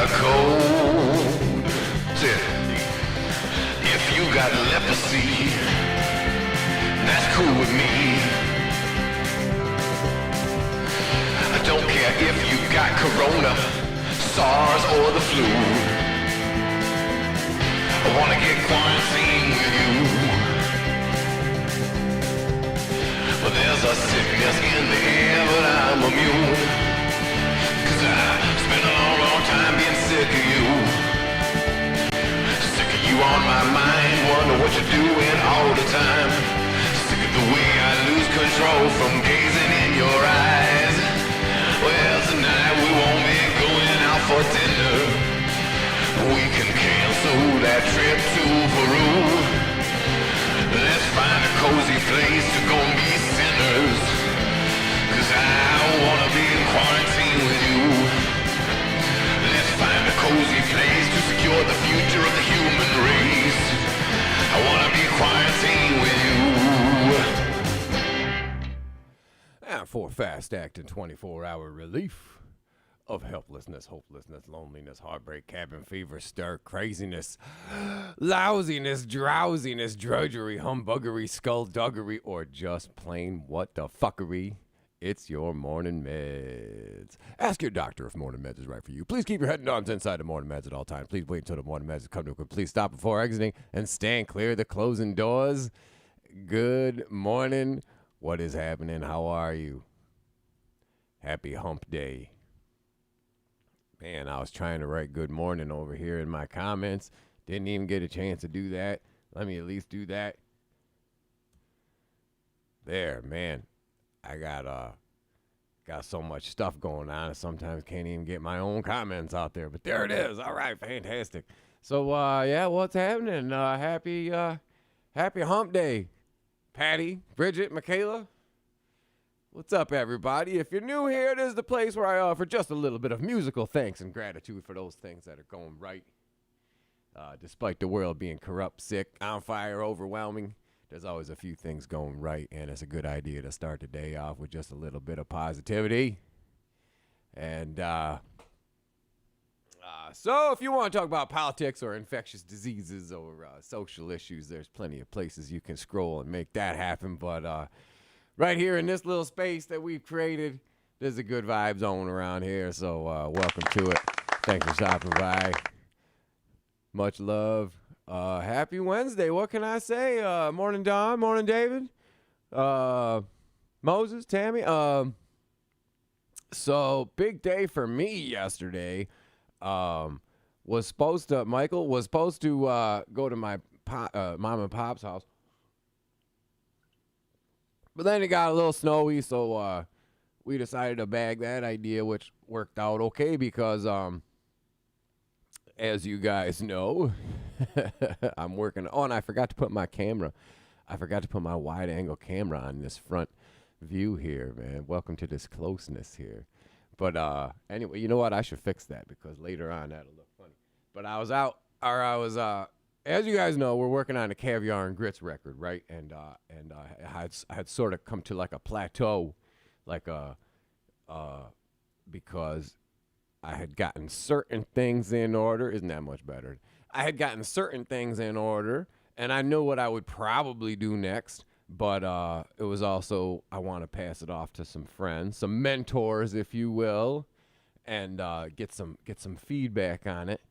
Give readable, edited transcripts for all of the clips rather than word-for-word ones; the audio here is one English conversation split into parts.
a cold, if you got leprosy, that's cool with me. I don't care if you got corona, SARS or the flu. I wanna get quarantined with you. Well, there's a sickness in the air, but I'm immune. 'Cause I spent a long, long time being sick of you. Sick of you on my mind, wonder what you're doing all the time. Sick of the way I lose control from gazing in your eyes. Well, tonight we won't be going out for dinner. We can cancel that trip to Peru. Let's find a cozy place to go and be sinners. 'Cause I wanna be in quarantine with you. Let's find a cozy place to secure the future of the human race. I wanna be quarantined with you. And for fast-acting 24-hour relief of helplessness, hopelessness, loneliness, heartbreak, cabin fever, stir, craziness, lousiness, drowsiness, drudgery, humbuggery, skullduggery, or just plain what the fuckery, it's your morning meds. Ask your doctor if morning meds is right for you. Please keep your head and arms inside the morning meds at all times. Please wait until the morning meds come to a complete stop before exiting and stand clear of the closing doors. Good morning. What is happening? How are you? Happy hump day. Man, I was trying to write good morning over here in my comments. Didn't even get a chance to do that. Let me at least do that. There, man. I got so much stuff going on. I sometimes can't even get my own comments out there. But there it is. All right, fantastic. So, yeah, what's happening? Happy hump day. Patty, Bridget, Michaela. What's up, everybody? If you're new here, this is the place where I offer just a little bit of musical thanks and gratitude for those things that are going right. Despite the world being corrupt, sick, on fire, overwhelming, there's always a few things going right, and it's a good idea to start the day off with just a little bit of positivity. And so if you want to talk about politics or infectious diseases or social issues, there's plenty of places you can scroll and make that happen. But right here in this little space that we've created, there's a good vibe zone around here. So welcome to it. Thanks for stopping by. Much love. Happy Wednesday. What can I say? Morning, Don. Morning, David. Moses, Tammy. So big day for me yesterday. Michael was supposed to go to my mom and pop's house. But then it got a little snowy, so we decided to bag that idea, which worked out okay because, as you guys know, I'm working. Oh, and I forgot to put my camera. I forgot to put my wide-angle camera on this front view here, man. Welcome to this closeness here. But anyway, you know what? I should fix that because later on that'll look funny. But I was as you guys know, we're working on a Caviar and Grits record, right? And I had sort of come to like a plateau, because I had gotten certain things in order. Isn't that much better? I had gotten certain things in order, and I knew what I would probably do next. But it was also, I want to pass it off to some friends, some mentors, if you will, and get some feedback on it.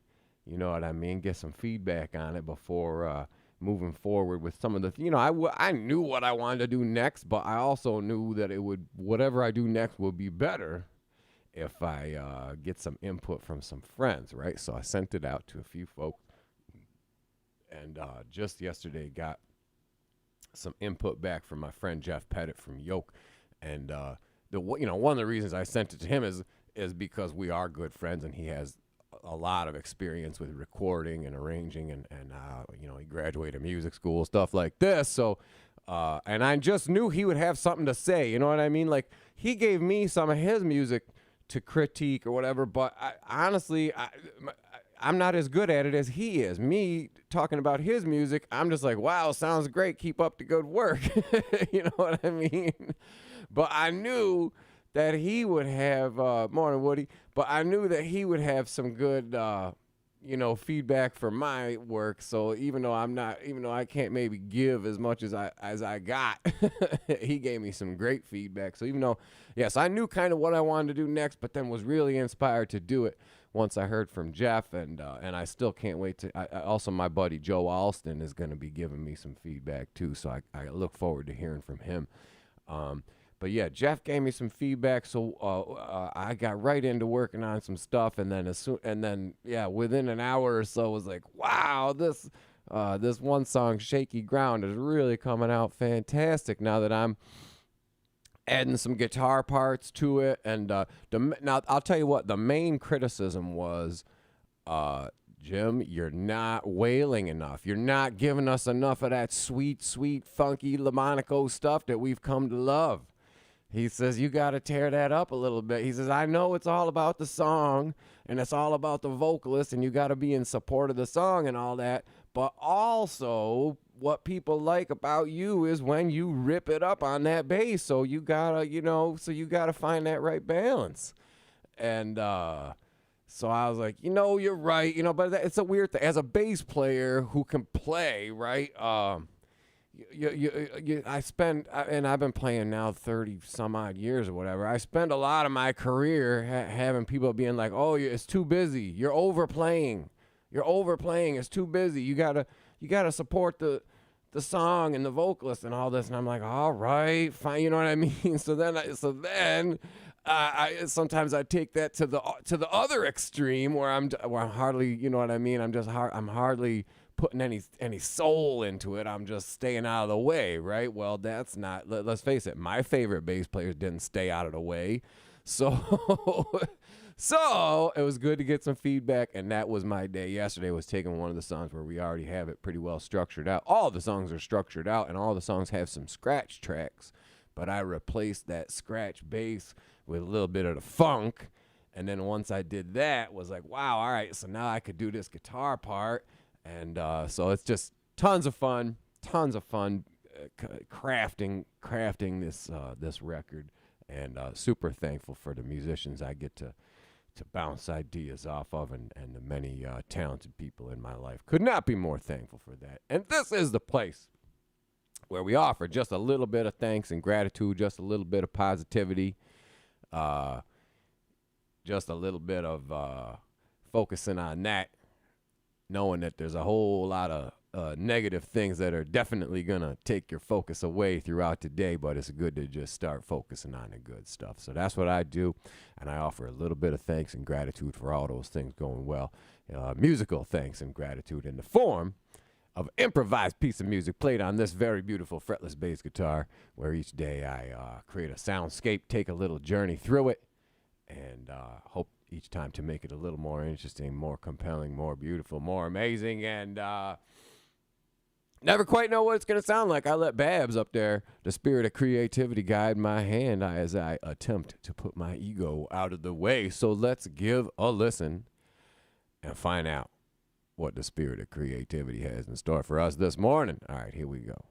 You know what I mean? Get some feedback on it before moving forward with some of the, I knew what I wanted to do next, but I also knew that whatever I do next will be better if I get some input from some friends, right? So I sent it out to a few folks, and just yesterday got some input back from my friend Jeff Pettit from Yoke, and one of the reasons I sent it to him is because we are good friends, and he has a lot of experience with recording and arranging, and he graduated music school, stuff like this. So, and I just knew he would have something to say. You know what I mean? Like, he gave me some of his music to critique or whatever, but honestly, I'm not as good at it as he is. Me talking about his music, I'm just like, wow, sounds great. Keep up the good work. You know what I mean? But I knew that he would have morning Woody, but I knew that he would have some good feedback for my work. So even though I can't maybe give as much as I got, he gave me some great feedback. So even though, yes, I knew kind of what I wanted to do next, but then was really inspired to do it once I heard from Jeff, and I still can't wait to. Also, my buddy Joe Alston is going to be giving me some feedback too, so I look forward to hearing from him. But yeah, Jeff gave me some feedback, so I got right into working on some stuff, and then within an hour or so, was like, wow, this one song, "Shaky Ground," is really coming out fantastic. Now that I'm adding some guitar parts to it, and now I'll tell you what, the main criticism was, Jim, you're not wailing enough. You're not giving us enough of that sweet, sweet, funky Lamonico stuff that we've come to love. He says, you got to tear that up a little bit. He says, I know it's all about the song and it's all about the vocalist and you got to be in support of the song and all that. But also what people like about you is when you rip it up on that bass. So you got to find that right balance. And so I was like, you're right. But it's a weird thing. As a bass player who can play, right? I've been playing now 30 some odd years or whatever. I spend a lot of my career having people being like, oh, it's too busy. You're overplaying. It's too busy. You gotta support the song and the vocalist and all this. And I'm like, all right, fine. You know what I mean? So then I sometimes I take that to the other extreme where I'm hardly, you know what I mean? I'm hardly putting any soul into it. I'm just staying out of the way, right? Well, that's not, let's face it, my favorite bass players didn't stay out of the way. So so it was good to get some feedback, and that was my day yesterday, was taking one of the songs where we already have it pretty well structured out. All the songs are structured out and all the songs have some scratch tracks, but I replaced that scratch bass with a little bit of the funk. And then once I did that, was like, wow, all right, so now I could do this guitar part. And so it's just tons of fun crafting this record, and super thankful for the musicians I get to bounce ideas off of, and the many talented people in my life. Could not be more thankful for that. And this is the place where we offer just a little bit of thanks and gratitude, just a little bit of positivity, just a little bit of focusing on that, knowing that there's a whole lot of negative things that are definitely going to take your focus away throughout the day, but it's good to just start focusing on the good stuff. So that's what I do, and I offer a little bit of thanks and gratitude for all those things going well. Musical thanks and gratitude in the form of an improvised piece of music played on this very beautiful fretless bass guitar, where each day I create a soundscape, take a little journey through it, and hope each time to make it a little more interesting, more compelling, more beautiful, more amazing, and never quite know what it's going to sound like. I let Babs up there, the spirit of creativity, guide my hand as I attempt to put my ego out of the way. So let's give a listen and find out what the spirit of creativity has in store for us this morning. All right, here we go.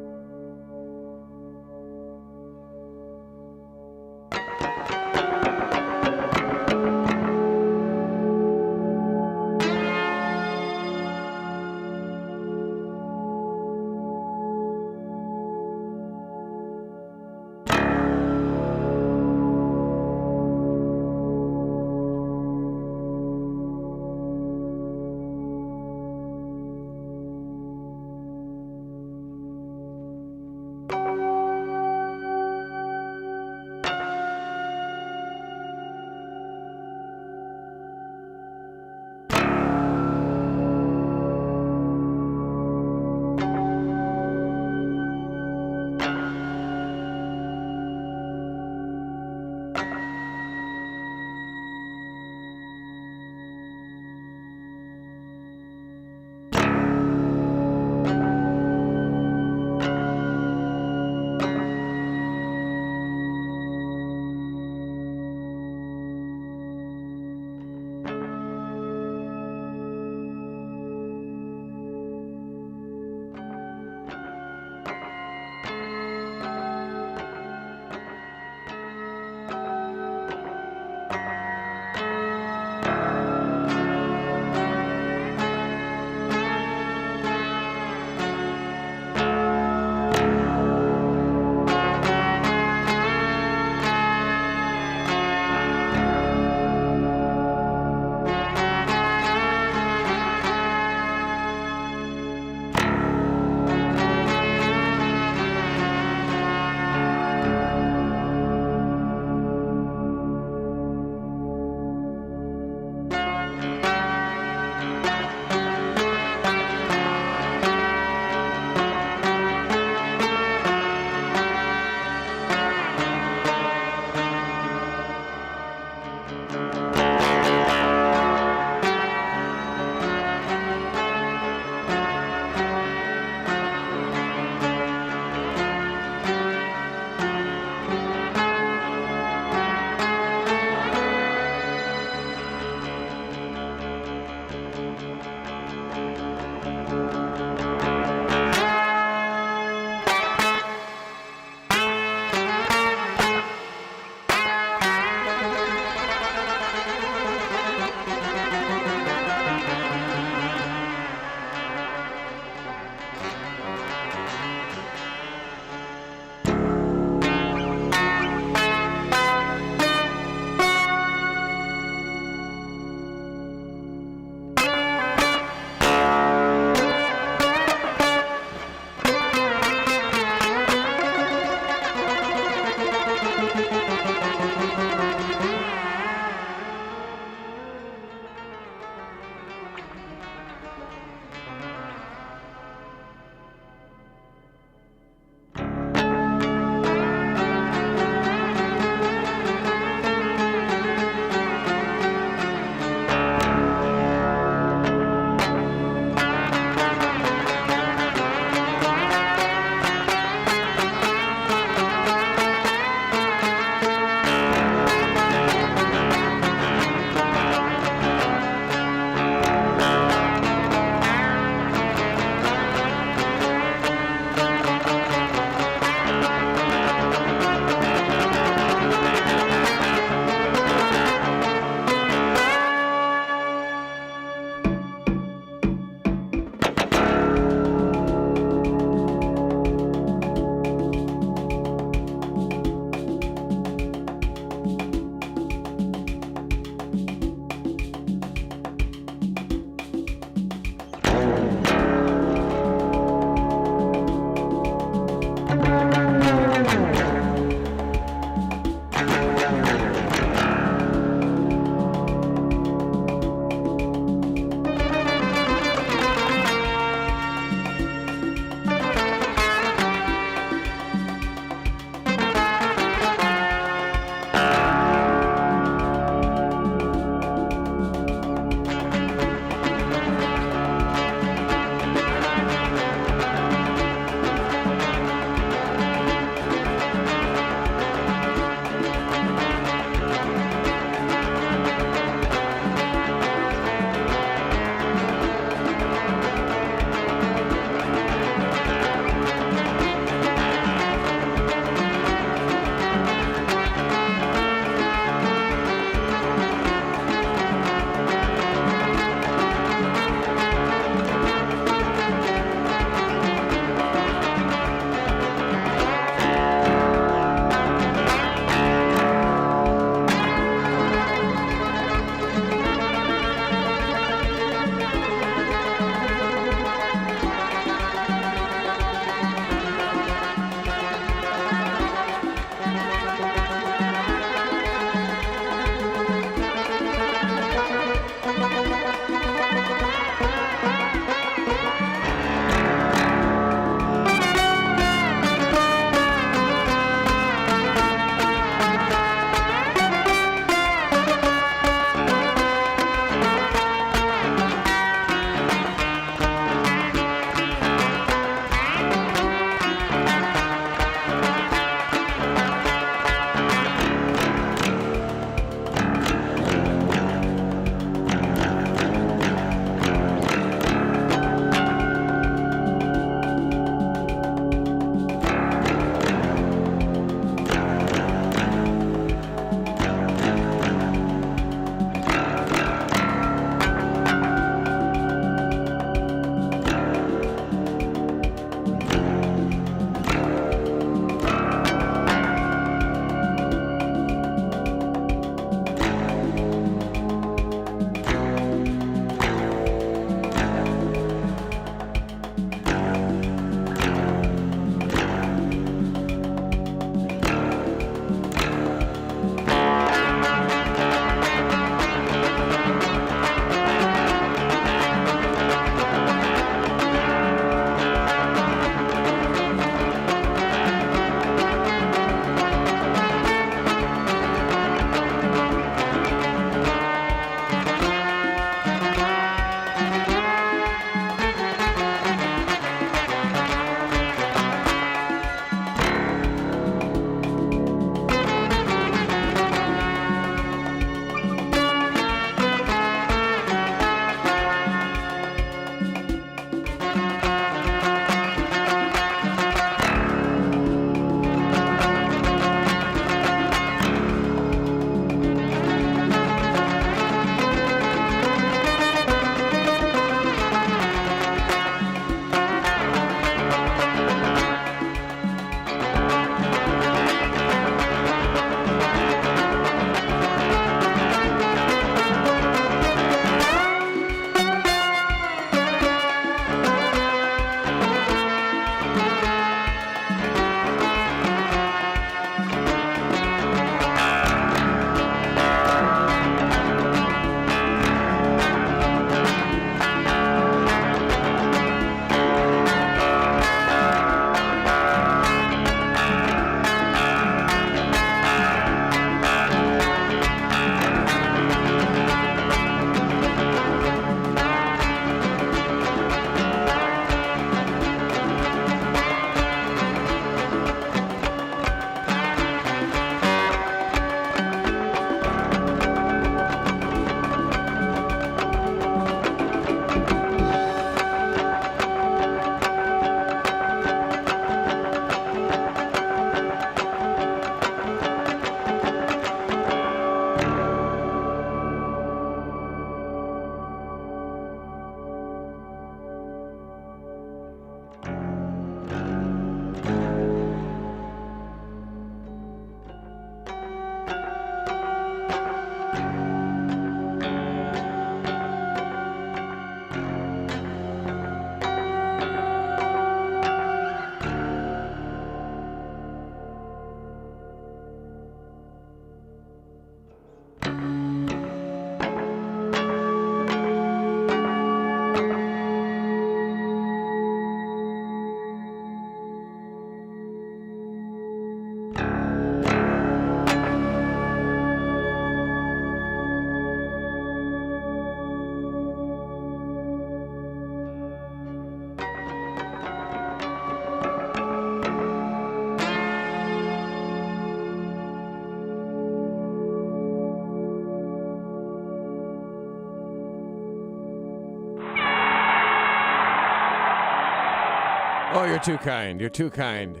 Oh, you're too kind. You're too kind.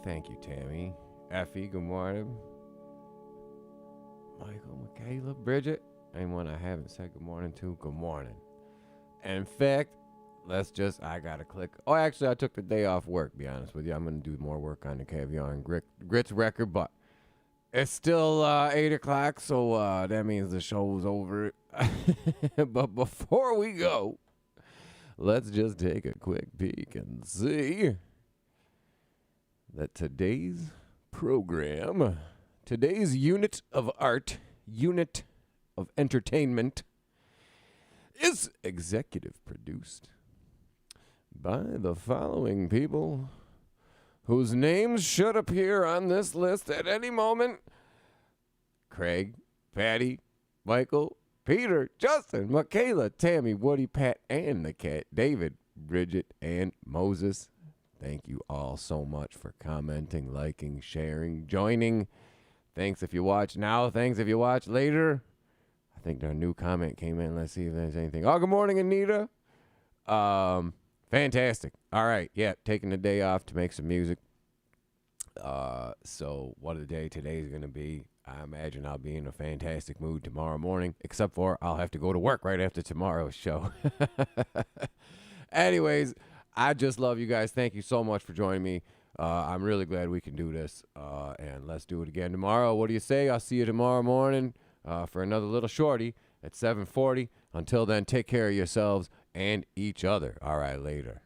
Thank you, Tammy. Effie, good morning. Michael, Michaela, Bridget. Anyone I haven't said good morning to, good morning. And in fact, I gotta click. Oh, actually, I took the day off work, be honest with you. I'm gonna do more work on the Caviar and Grits record, but it's still 8 o'clock, so that means the show's over. But before we go, let's just take a quick peek and see that today's program, today's unit of art, unit of entertainment, is executive produced by the following people whose names should appear on this list at any moment: Craig, Patty, Michael, Peter, Justin, Michaela, Tammy, Woody, Pat, and the cat, David, Bridget, and Moses. Thank you all so much for commenting, liking, sharing, joining. Thanks if you watch now. Thanks if you watch later. I think their new comment came in. Let's see if there's anything. Oh, good morning, Anita. Fantastic. All right. Yeah, taking the day off to make some music. So what a day today is going to be. I imagine I'll be in a fantastic mood tomorrow morning, except for I'll have to go to work right after tomorrow's show. Anyways, I just love you guys. Thank you so much for joining me. I'm really glad we can do this, and let's do it again tomorrow. What do you say? I'll see you tomorrow morning for another little shorty at 7:40. Until then, take care of yourselves and each other. All right, later.